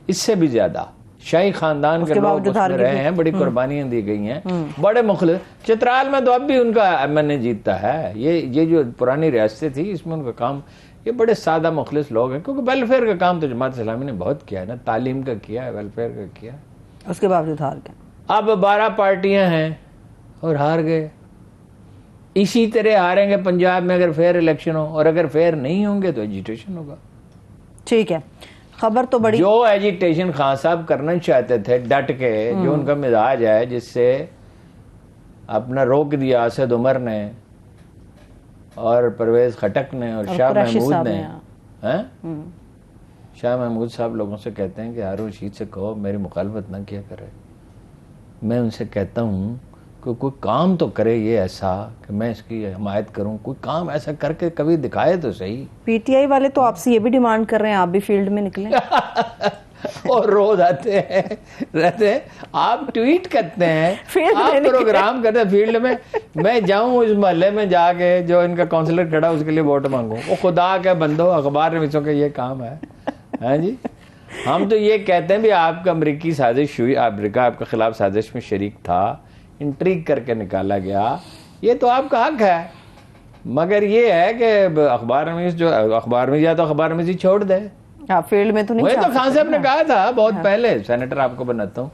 इससे भी ज्यादा शाही खानदान के लोग उसमें रहे हैं, बड़ी कुर्बानियां दी गई हैं, बड़े मुखलिस। चित्राल में तो अब भी उनका एमएनए जीतता है। ये जो पुरानी रियासतें थी, इसमें उनका काम, ये बड़े सादा मुखलिस लोग हैं, क्योंकि वेलफेयर का काम तो जमात इस्लामी ने बहुत किया है ना, तालीम का किया है, वेलफेयर का किया, उसके बावजूद हार गए। अब 12 पार्टियां हैं और हार गए। इसी तरह हारेंगे पंजाब में अगर फेयर इलेक्शन हो, और अगर फेयर नहीं होंगे तो एजिटेशन होगा। ठीक है, खबर तो बड़ी, जो एजिटेशन खान साहब करना चाहते थे डट के, जो उनका मिजाज है, जिससे अपना रोक दिया असद उमर ने और परवेज खटक ने और शाह महमूद ने, हैं? शाह महमूद साहब लोगों से कहते हैं कि हारून रशीद से कहो मेरी मुखालफत ना किया करे। मैं उनसे कहता हूं कि कोई काम तो करे ये ऐसा कि मैं इसकी हिमायत करूं, कोई काम ऐसा करके कभी दिखाए तो सही। पीटीआई वाले तो आपसे ये भी डिमांड कर रहे हैं आप भी फील्ड में निकलें। और रोज आते हैं, रहते हैं, आप ट्वीट करते हैं, आप प्रोग्राम करते हैं फील्ड में। मैं जाऊं इस मोहल्ले में जाके जो इनका काउंसलर खड़ा उसके लिए वोट मांगू, वो खुदा के बंदो, अखबार नवीसों का ये काम है जी। हम तो ये कहते हैं भी आपका अमरीकी साजिश हुई, अमरीका आपके खिलाफ साजिश में शरीक था, इंट्रीग करके निकाला गया, ये तो आपका हक है। मगर ये है कि अखबार में जो अखबार में या तो अखबार में से छोड़ दे, फील्ड में तो नहीं। तो खान साहब ने कहा था बहुत पहले, सेनेटर आपको बनाता हूँ,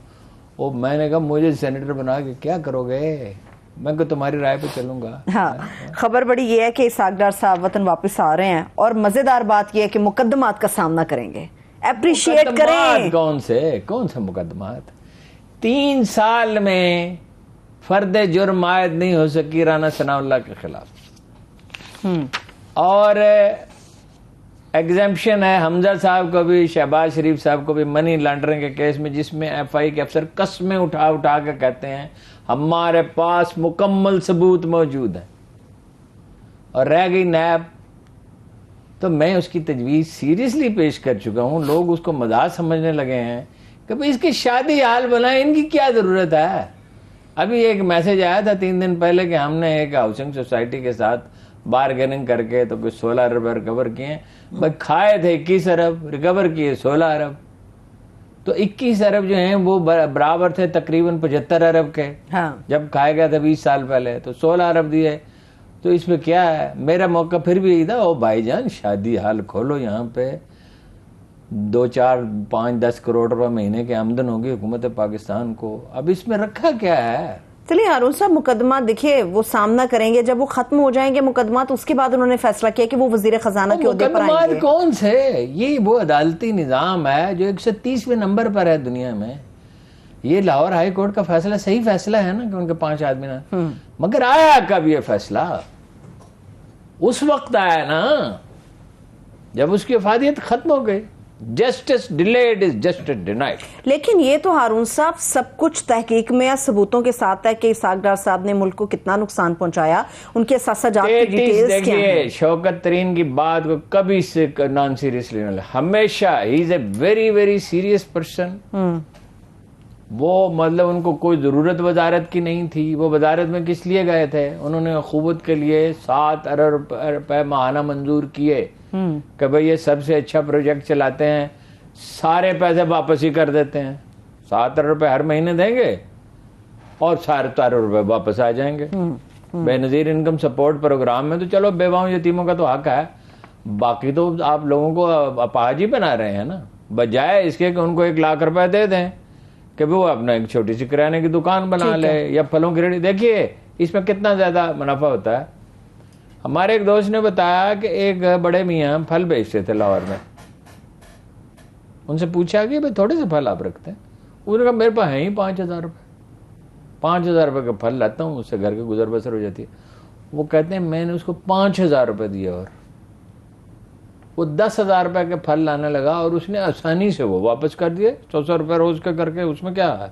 वो मैंने कहा मुझे सेनेटर बना के क्या करोगे, मैं तुम्हारी राय पे चलूंगा। हाँ, खबर बड़ी ये है कि इसाक डार साहब वतन वापस आ रहे हैं, और मजेदार बात यह है कि मुकदमात का सामना करेंगे। अप्रिशिएट करें। कौन से मुकदमात? 3 साल में फर्द जुर्म आयद नहीं हो सकी राना सनाउल्लाह के खिलाफ, और एग्जेम्पशन है हमजा साहब को भी, शहबाज शरीफ साहब को भी, मनी लॉन्ड्रिंग के केस में, जिसमें एफआई के अफसर कस्में उठा उठा के कहते हैं हमारे पास मुकम्मल सबूत मौजूद है, और रह गई नैब। तो मैं उसकी तजवीज सीरियसली पेश कर चुका हूं, लोग उसको मजाक समझने लगे हैं कि भाई इसकी शादी हाल बनाए, इनकी क्या जरूरत है। अभी एक मैसेज आया था 3 दिन पहले कि हमने एक हाउसिंग सोसाइटी के साथ बारगेनिंग करके तो कुछ 16 अरब रिकवर किए। भाई खाए थे 21 अरब, रिकवर किए 16 अरब, तो 21 अरब जो हैं वो बराबर थे तकरीबन 75 अरब के। हाँ। जब खाया गया था 20 साल पहले, तो 16 अरब दिए। तो इसमें क्या है, मेरा मौका फिर भी यही था, ओ भाईजान शादी हाल खोलो, यहाँ पे 2, 4, 5, 10 करोड़ रुपए महीने के आमदन होगी हुकूमत पाकिस्तान को। अब इसमें रखा क्या है? चलिए हारून साहब, मुकदमा देखिए वो सामना करेंगे, जब वो खत्म हो जाएंगे मुकदमा तो उसके बाद उन्होंने फैसला किया कि वो वजीर खजाना के ओहदे पर आएंगे। कौन से, ये वो अदालती निजाम है जो 130वें नंबर पर है दुनिया में। ये लाहौर हाई कोर्ट का फैसला सही फैसला है ना कि उनके 5 आदमी ना, मगर आया कब ये फैसला? उस वक्त आया ना जब उसकी अफादियत खत्म हो गई। Justice delayed is justice denied. लेकिन ये तो हारून साहब सब कुछ तहकीक में या सबूतों के साथ है कि इसाक डार साहब ने मुल्क को कितना नुकसान पहुंचाया, उनके साजात की डिटेल्स क्या हैं? शौकत तरीन की बात को कभी से नॉन सीरियसली नहीं, हमेशा he is a very very serious person. वो मतलब उनको कोई जरूरत वजारत की नहीं थी। वो वजारत में किस लिए गए थे? उन्होंने अखूबत के लिए 7 अरब रुपए माहाना मंजूर किए कि भाई ये सबसे अच्छा प्रोजेक्ट चलाते हैं, सारे पैसे वापस ही कर देते हैं। 7 अरब रुपए हर महीने देंगे और 7 अरब रुपए वापस आ जाएंगे। बेनजीर इनकम सपोर्ट प्रोग्राम में तो चलो बेवाओं यतीमों का तो हक है, बाकी तो आप लोगों को अपाहिज ही बना रहे हैं ना। बजाय इसके कि उनको 1 लाख रुपए दे दें कि वो अपना एक छोटी सी किराने की दुकान बना ले या फलों की रेहड़ी। देखिए इसमें कितना ज्यादा मुनाफा होता है। हमारे एक दोस्त ने बताया कि एक बड़े मियाँ फल बेचते थे लाहौर में। उनसे पूछा कि भाई थोड़े से फल आप रखते हैं? उन्होंने कहा मेरे पास है ही 5,000 रुपये। 5,000 रुपये के फल लाता हूँ, उससे घर की गुजर बसर हो जाती है। वो कहते हैं मैंने उसको 5,000 रुपये दिए और वो 10,000 रुपये के फल लाने लगा और उसने आसानी से वो वापस कर दिए 100 रुपये रोज के करके। उसमें क्या है?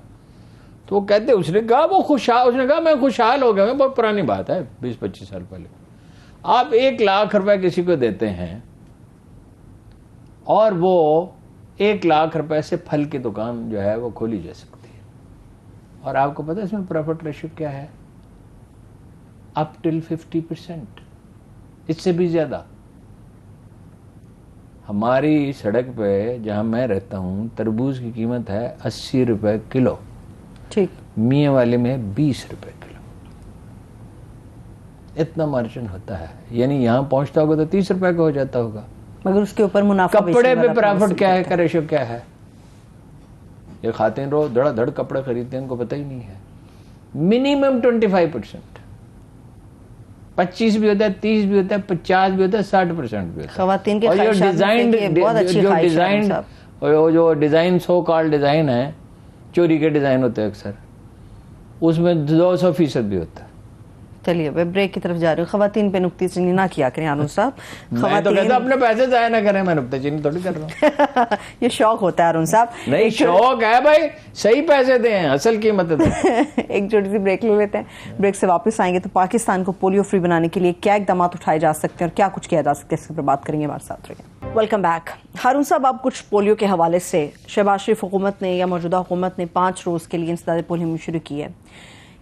तो वो कहते उसने कहा वो खुशहाल, उसने कहा मैं खुशहाल हो गया। बहुत पुरानी बात है, 20-25 साल पहले। आप 1 लाख रुपए किसी को देते हैं और वो 1 लाख रुपए से फल की दुकान जो है वो खोली जा सकती है। और आपको पता है इसमें प्रॉफिट रेशियो क्या है? अप टिल 50%, इससे भी ज्यादा। हमारी सड़क पे जहां मैं रहता हूं तरबूज की कीमत है 80 रुपए किलो, ठीक, मियाँ वाले में 20 रुपए किलो। इतना मार्जिन होता है, यानी यहां पहुंचता होगा तो 30 रुपए का हो जाता होगा, मगर उसके ऊपर मुनाफा। कपड़े पे प्रॉफिट क्या है, का रेशियो क्या है? ये खाते रोज धड़ाधड़ कपड़े खरीदते हैं, इनको पता ही नहीं है। मिनिमम 25%, 25 भी होता है, 30 भी होता है, 50 भी होता है, 60% भी होता है। खवातीन के और जो डिजाइन सो कॉल्ड डिजाइन है, चोरी के डिजाइन होते हैं अक्सर, उसमें 200% भी होता है। चलिए वे ब्रेक की तरफ जा रहे हो। खवातीन पे नुक्तेचीनी ना किया करें हारून साहब। मैं तो कहता अपने पैसे जाया ना करें, मैं नुक्तेचीनी थोड़ी कर रहा हूँ। ये शौक होता है हारून साहब। नहीं शौक है भाई, सही पैसे दें, असल कीमत दें। एक छोटी सी ब्रेक ले लेते हैं। ब्रेक से वापस आएंगे तो पाकिस्तान को पोलियो फ्री बनाने के लिए क्या इकदाम उठाए जा सकते हैं और क्या कुछ किया जा सकता है, इसके पर बात करेंगे। हमारे साथ रहिए। Welcome back. हारून साहब, आप कुछ पोलियो के हवाले से शहबाज शरीफ हुकूमत ने या मौजूदा हुकूमत ने 5 रोज के लिए इंसदाद पोलियो शुरू की है,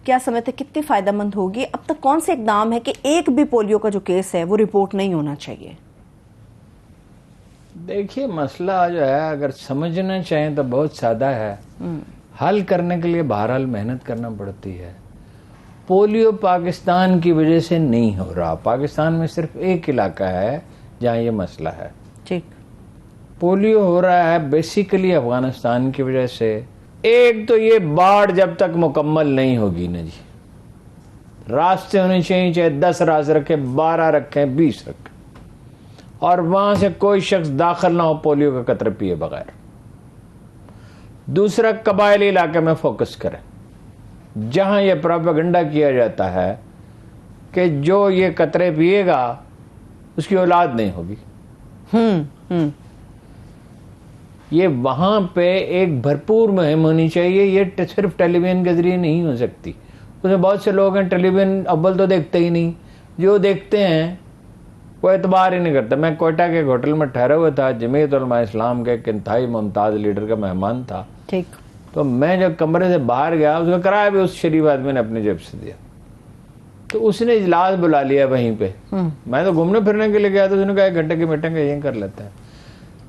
क्या समझते कितनी फायदेमंद होगी? अब तक कौन से इकदाम है कि एक भी पोलियो का जो केस है वो रिपोर्ट नहीं होना चाहिए? देखिए मसला जो है अगर समझना चाहें तो बहुत सादा है, हल करने के लिए बहरहाल मेहनत करना पड़ती है। पोलियो पाकिस्तान की वजह से नहीं हो रहा। पाकिस्तान में सिर्फ एक इलाका है जहां ये मसला है। ठीक, पोलियो हो रहा है बेसिकली अफगानिस्तान की वजह से। एक तो ये बाढ़ जब तक मुकम्मल नहीं होगी ना जी, रास्ते होने चाहिए, चाहे 10 रास्ते रखे, 12 रखे, 20 रखे, और वहां से कोई शख्स दाखिल ना हो पोलियो का कतरे पिए बगैर। दूसरा, कबायली इलाके में फोकस करें जहां यह प्रोपेगेंडा किया जाता है कि जो ये कतरे पिएगा उसकी औलाद नहीं होगी। ये वहां पे एक भरपूर मुहिम होनी चाहिए। ये सिर्फ टेलीविजन के जरिए नहीं हो सकती। उसमें बहुत से लोग हैं टेलीविजन अव्वल तो देखते ही नहीं, जो देखते हैं वो एतबार ही नहीं करता। मैं कोयटा के होटल में ठहरा हुआ था, जमीयत उलमा इस्लाम के एक इंतहाई मुमताज लीडर का मेहमान था। ठीक, तो मैं जब कमरे से बाहर गया, उसका किराया भी उस शरीफ आदमी ने अपनी जेब से दिया। तो उसने इजलास बुला लिया वहीं पे। मैं तो घूमने फिरने के लिए गया, तो उसने कहा 1 घंटे की मीटिंग यहीं कर लेते हैं।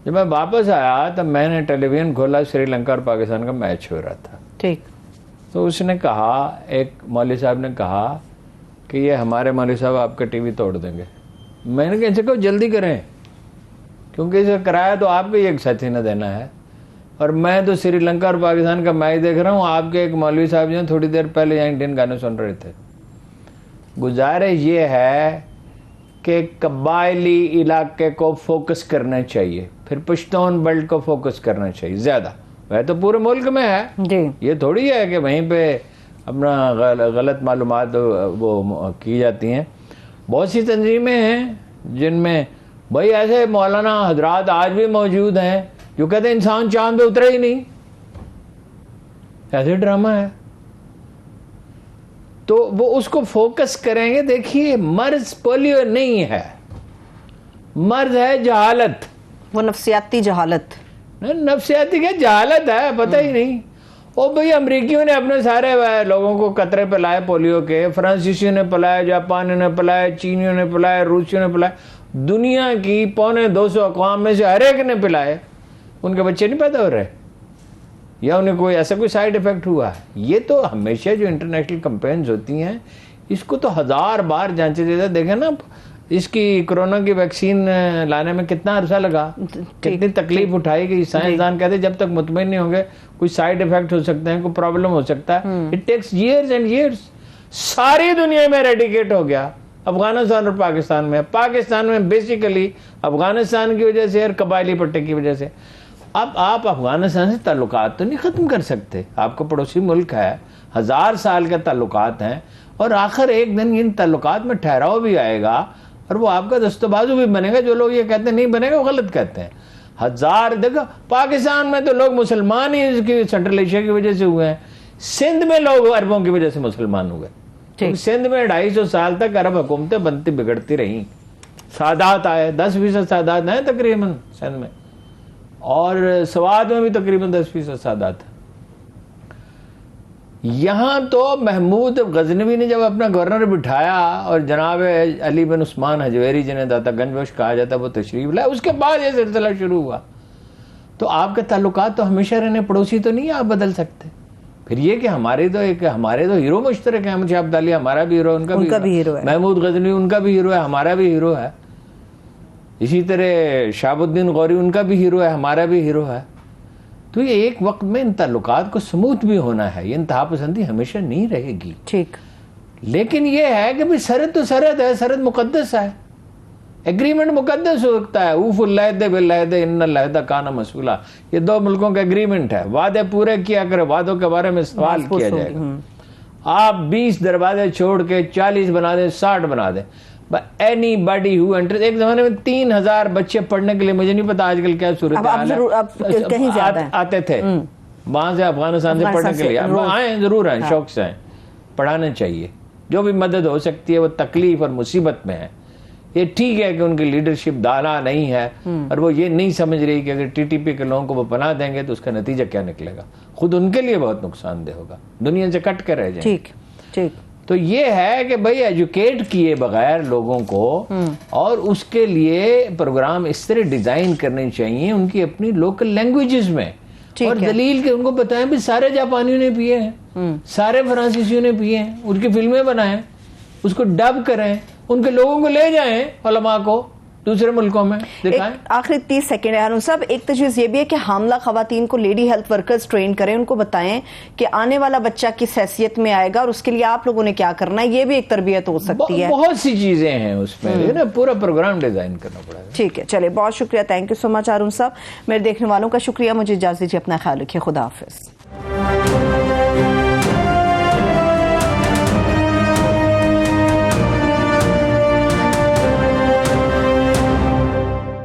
जब मैं वापस आया तब मैंने टेलीविजन खोला, श्रीलंका और पाकिस्तान का मैच हो रहा था। ठीक, तो उसने कहा, एक मौलवी साहब ने कहा कि ये हमारे मौलवी साहब आपका टीवी तोड़ देंगे। मैंने कहा इनसे कहो जल्दी करें, क्योंकि इसका किराया तो आपको ही एक साथी ने देना है। और मैं तो श्रीलंका और पाकिस्तान का मैच देख रहा हूँ। आपके एक मौलवी साहब जो थोड़ी देर पहले यहाँ इंडियन गाने सुन रहे थे। गुजारिश ये है कि कबायली इलाके को फोकस करना चाहिए, फिर पश्तून बेल्ट को फोकस करना चाहिए ज़्यादा। वह तो पूरे मुल्क में है जी। ये थोड़ी है कि वहीं पे अपना गलत मालूमात वो की जाती हैं। बहुत सी तंजीमें हैं जिनमें भाई ऐसे मौलाना हजरात आज भी मौजूद हैं जो कहते हैं इंसान चांद पे उतरा ही नहीं। ऐसे ड्रामा है तो वो उसको फोकस करेंगे। देखिए मर्ज पोलियो नहीं है, मर्ज है जहालत, वो नफ्सियाती जहालत। नफ्सियाती क्या जहालत है, पता ही नहीं। ओ भाई अमरीकियों ने अपने सारे लोगों को कतरे पिलाए पोलियो के, फ्रांसीसियों ने पिलाए, जापानियों ने पिलाए, चीनियों ने पिलाए, रूसियों ने पिलाए, दुनिया की 250 अक़वाम में से हर एक ने पिलाए। उनके बच्चे नहीं पैदा हो रहे या उन्हें कोई ऐसा कोई साइड इफेक्ट हुआ। ये तो हमेशा जो इंटरनेशनल कैंपेन्स होती हैं इसको तो 1000 बार जांचे जाते। देखें ना इसकी कोरोना की वैक्सीन लाने में कितना अरसा लगा, कितनी तकलीफ उठाई गई। साइंसदान कहते जब तक मुतमईन नहीं होंगे कोई साइड इफेक्ट हो सकते हैं, कोई प्रॉब्लम हो सकता है। It takes years and years. सारी दुनिया में रेडिकेट हो गया, अफगानिस्तान और पाकिस्तान में बेसिकली अफगानिस्तान की वजह से और कबायली पट्टे की वजह से। अब आप अफगानिस्तान से ताल्लुकात तो नहीं ख़त्म कर सकते, आपका पड़ोसी मुल्क है, 1000 साल के ताल्लुकात हैं और आखिर एक दिन इन ताल्लुकात में ठहराव भी आएगा और वो आपका दस्तबाजू भी बनेगा। जो लोग ये कहते हैं नहीं बनेगा वो गलत कहते हैं। 1000 देखो पाकिस्तान में तो लोग मुसलमान ही इसकी सेंट्रल एशिया की वजह से हुए हैं। सिंध में लोग अरबों की वजह से मुसलमान हुए। तो सिंध में 250 साल तक अरब हुकूमतें बनती बिगड़ती रहीं। सादात आए, 10% सादात आए तकरीबन सिंध में, और सवाद में भी तकरीबन 10% सादात है। यहां तो महमूद गजनवी ने जब अपना गवर्नर बिठाया और जनाब अली बिन उस्मान हजवेरी जिन्हें दाता गंजबख्श कहा जाता वो तशरीफ लाए, उसके बाद ये सिलसिला शुरू हुआ। तो आपके ताल्लुकात तो हमेशा रहने, पड़ोसी तो नहीं आप बदल सकते। फिर ये कि हमारे तो हीरो मुश्तरक है। अहमद शाह अब्दाली हमारा भी हीरो है, उनका भी हीरो है। महमूद गजनवी उनका भी हीरो है, हमारा भी हीरो है। इसी तरह शाहबुद्दीन गौरी उनका भी हीरो है, हमारा भी हीरो है। तो ये एक वक्त में इन ताल्लुकात को स्मूथ भी होना है। ये इंतहा पसंदी हमेशा नहीं रहेगी, ठीक। लेकिन ये है कि भाई सरहद तो सरहद है, सरहद मुकद्दस है, एग्रीमेंट मुकद्दस हो सकता है। ऊफुल्लाहदे बिल्लाहदे इन्नल्लाहदा काना मसूला, ये 2 मुल्कों का एग्रीमेंट है। वादे पूरे किया करे, वादों के बारे में सवाल किया जाएगा। आप 20 दरवाजे छोड़ के 40 बना दें, 60 बना दें, एनीबॉडी हु एंटर्स। एक जमाने में 3000 बच्चे पढ़ने के लिए, मुझे नहीं पता आजकल क्या सूरत आते थे वहां से अफगानिस्तान से पढ़ने के लिए। अब आए जरूर आए, शौक से आए, पढ़ाना चाहिए। जो भी मदद हो सकती है, वो तकलीफ और मुसीबत में है। ये ठीक है कि उनकी लीडरशिप दाना नहीं है और वो ये नहीं समझ रही कि अगर टीटीपी के लोगों को वो पनाह देंगे तो उसका नतीजा क्या निकलेगा। खुद उनके लिए बहुत नुकसानदेह होगा, दुनिया से कट कर रह जाएंगे। ठीक ठीक। तो ये है कि भाई एजुकेट किए बगैर लोगों को, और उसके लिए प्रोग्राम इस तरह डिजाइन करने चाहिए उनकी अपनी लोकल लैंग्वेजेस में, और दलील के उनको बताएं भी सारे जापानियों ने पिए हैं, सारे फ्रांसीसियों ने पिए हैं, उनकी फिल्में बनाएं, उसको डब करें, उनके लोगों को ले जाएं, उलमा को दूसरे मुल्कों में दिखाएं। आखिरी 30 सेकंड है साहब। एक तजवीज़ ये भी है कि हामला खवातीन को लेडी हेल्थ वर्कर्स ट्रेन करें, उनको बताएं कि आने वाला बच्चा किस हैसियत में आएगा और उसके लिए आप लोगों ने क्या करना है। ये भी एक तरबियत हो सकती है। बहुत सी चीजें हैं उसमें ना, पूरा प्रोग्राम डिजाइन करना पड़ेगा। ठीक है, चलिए बहुत शुक्रिया, थैंक यू सो मच हारून साहब। मेरे देखने वालों का शुक्रिया, मुझे इजाजत दीजिए, अपना ख्याल रखिए, खुदा हाफिज।